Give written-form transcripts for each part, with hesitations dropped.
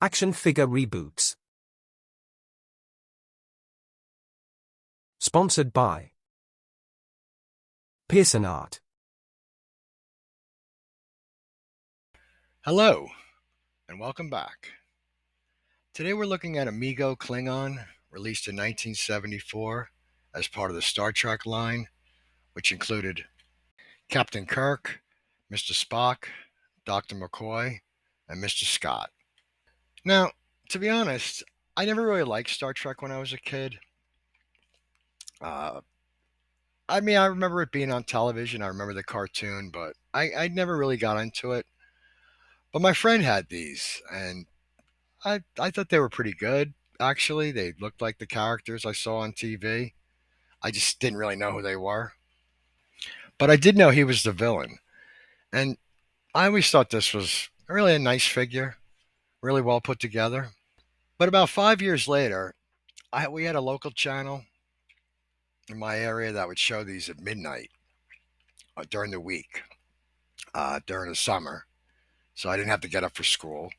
Action figure reboots. Sponsored by Pearson Art. Hello, and welcome back. Today we're looking at a Mego Klingon, released in 1974 as part of the Star Trek line, which included Captain Kirk, Mr. Spock, Dr. McCoy, and Mr. Scott. Now, to be honest, I never really liked Star Trek when I was a kid. Uh, I remember it being on television, I remember the cartoon, but I never really got into it. But my friend had these, and I thought they were pretty good. Actually, they looked like the characters I saw on TV. I just didn't really know who they were, but I did know he was the villain, and I always thought this was really a nice figure, really well put together. But about 5 years later, we had a local channel in my area that would show these at midnight during the week, during the summer, so I didn't have to get up for school.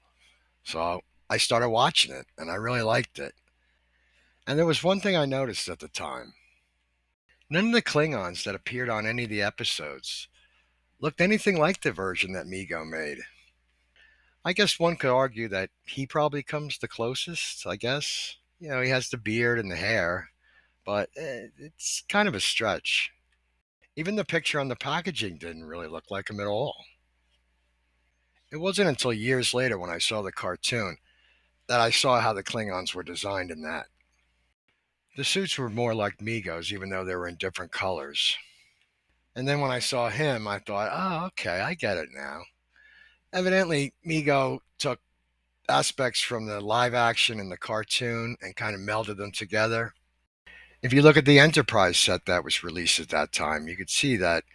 So I started watching it, and I really liked it. And there was one thing I noticed at the time. None of the Klingons that appeared on any of the episodes looked anything like the version that Mego made. I guess one could argue that he probably comes the closest, I guess. He has the beard and the hair, but it's kind of a stretch. Even the picture on the packaging didn't really look like him at all. It wasn't until years later when I saw the cartoon that I saw how the Klingons were designed in that. The suits were more like Mego's, even though they were in different colors. And then when I saw him, I thought, oh, okay, I get it now. Evidently, Mego took aspects from the live action and the cartoon and kind of melded them together. If you look at the Enterprise set that was released at that time, you could see that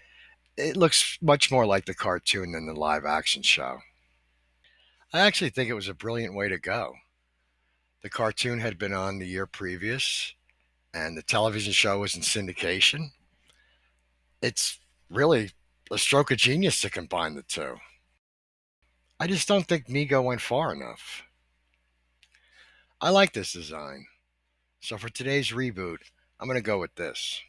it looks much more like the cartoon than the live action show. I actually think it was a brilliant way to go. The cartoon had been on the year previous, and the television show was in syndication. It's really a stroke of genius to combine the two. I just don't think Mego went far enough. I like this design. So for today's reboot, I'm going to go with this.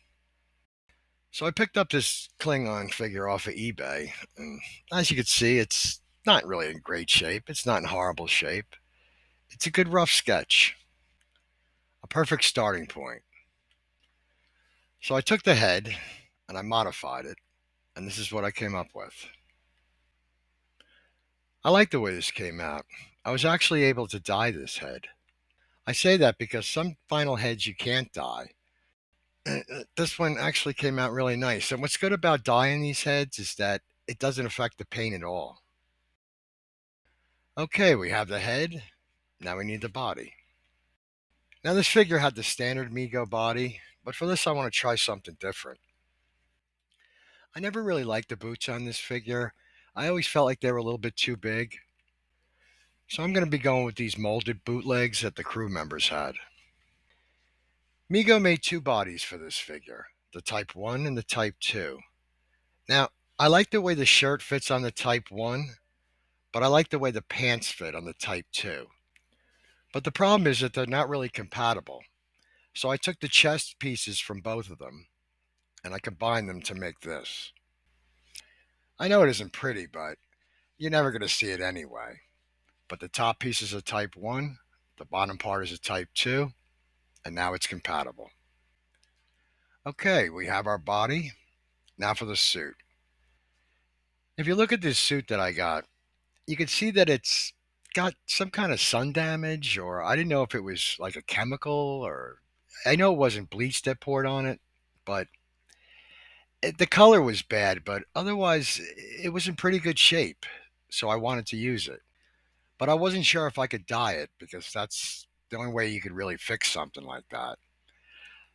So I picked up this Klingon figure off of eBay, and as you can see, it's not really in great shape. It's not in horrible shape. It's a good rough sketch, a perfect starting point. So I took the head and I modified it, and this is what I came up with. I like the way this came out. I was actually able to dye this head. I say that because some final heads you can't dye. This one actually came out really nice. And what's good about dyeing these heads is that it doesn't affect the paint at all. Okay, we have the head. Now we need the body. Now this figure had the standard Mego body, but for this I want to try something different. I never really liked the boots on this figure. I always felt like they were a little bit too big. So I'm going to be going with these molded bootlegs that the crew members had. Mego made two bodies for this figure, the Type 1 and the Type 2. Now, I like the way the shirt fits on the Type 1, but I like the way the pants fit on the Type 2. But the problem is that they're not really compatible. So I took the chest pieces from both of them and I combined them to make this. I know it isn't pretty, but you're never going to see it anyway. But the top piece is a Type 1, the bottom part is a Type 2, and now it's compatible. Okay, we have our body. Now for the suit. If you look at this suit that I got, you can see that it's got some kind of sun damage, or I didn't know if it was like a chemical, or I know it wasn't bleach that poured on it, but the color was bad, but otherwise it was in pretty good shape. So I wanted to use it. But I wasn't sure if I could dye it because that's the only way you could really fix something like that.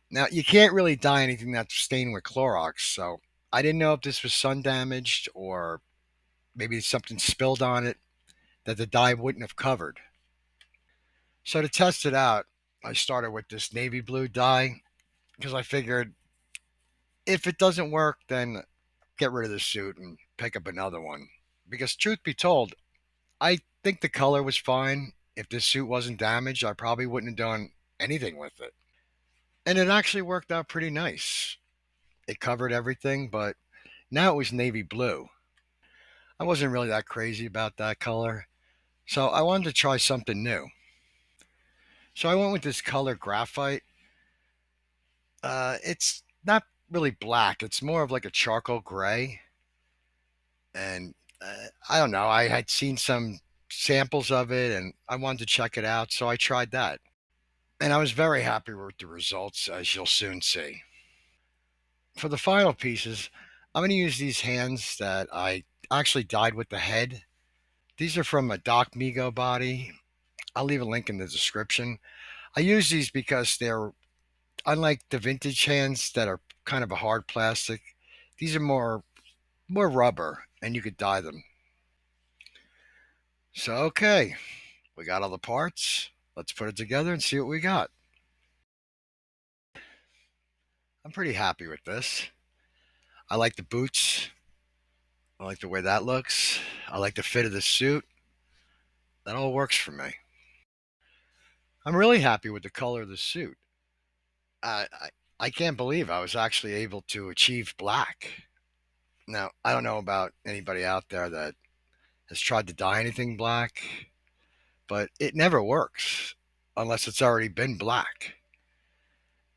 Now, you can't really dye anything that's stained with Clorox, so I didn't know if this was sun damaged or maybe something spilled on it that the dye wouldn't have covered. So to test it out, I started with this navy blue dye because I figured if it doesn't work, then get rid of the suit and pick up another one. Because truth be told, I think the color was fine. If this suit wasn't damaged, I probably wouldn't have done anything with it. And it actually worked out pretty nice. It covered everything, but now it was navy blue. I wasn't really that crazy about that color, so I wanted to try something new. So I went with this color graphite. It's not really black, it's more of like a charcoal gray. And I don't know, I had seen some samples of it and I wanted to check it out, so I tried that. And I was very happy with the results, as you'll soon see. For the final pieces, I'm going to use these hands that I actually dyed with the head. These are from a Doc Mego body. I'll leave a link in the description. I use these because they're unlike the vintage hands that are kind of a hard plastic. These are more rubber, and you could dye them. So okay, we got all the parts. Let's put it together and see what we got. I'm pretty happy with this. I like the boots. I like the way that looks. I like the fit of the suit. That all works for me. I'm really happy with the color of the suit. I, I, I can't believe I was actually able to achieve black. Now, I don't know about anybody out there that has tried to dye anything black, but it never works unless it's already been black.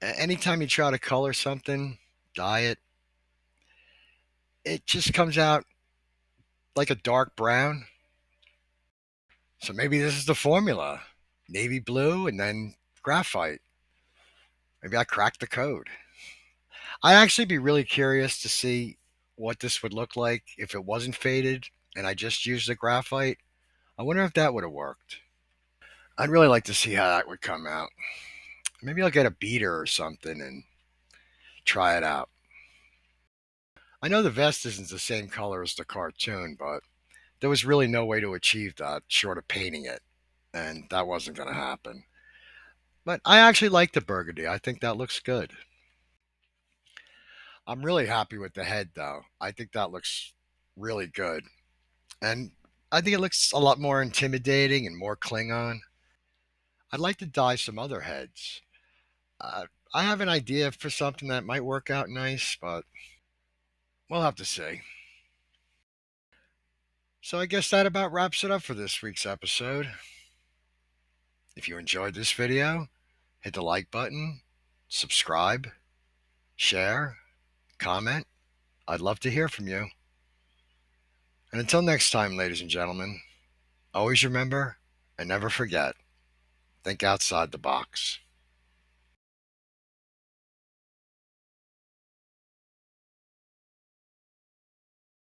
Anytime you try to color something, dye it, it just comes out like a dark brown. So maybe this is the formula: navy blue and then graphite. Maybe I cracked the code. I'd actually be really curious to see what this would look like if it wasn't faded and I just used the graphite. I wonder if that would have worked. I'd really like to see how that would come out. Maybe I'll get a beater or something and try it out. I know the vest isn't the same color as the cartoon, but there was really no way to achieve that short of painting it, and that wasn't going to happen. But I actually like the burgundy. I think that looks good. I'm really happy with the head, though. I think that looks really good. And I think it looks a lot more intimidating and more Klingon. I'd like to dye some other heads. Uh, I have an idea for something that might work out nice, but we'll have to see. So I guess that about wraps it up for this week's episode. If you enjoyed this video, hit the like button, subscribe, share, comment. I'd love to hear from you. And until next time, ladies and gentlemen, always remember and never forget, think outside the box.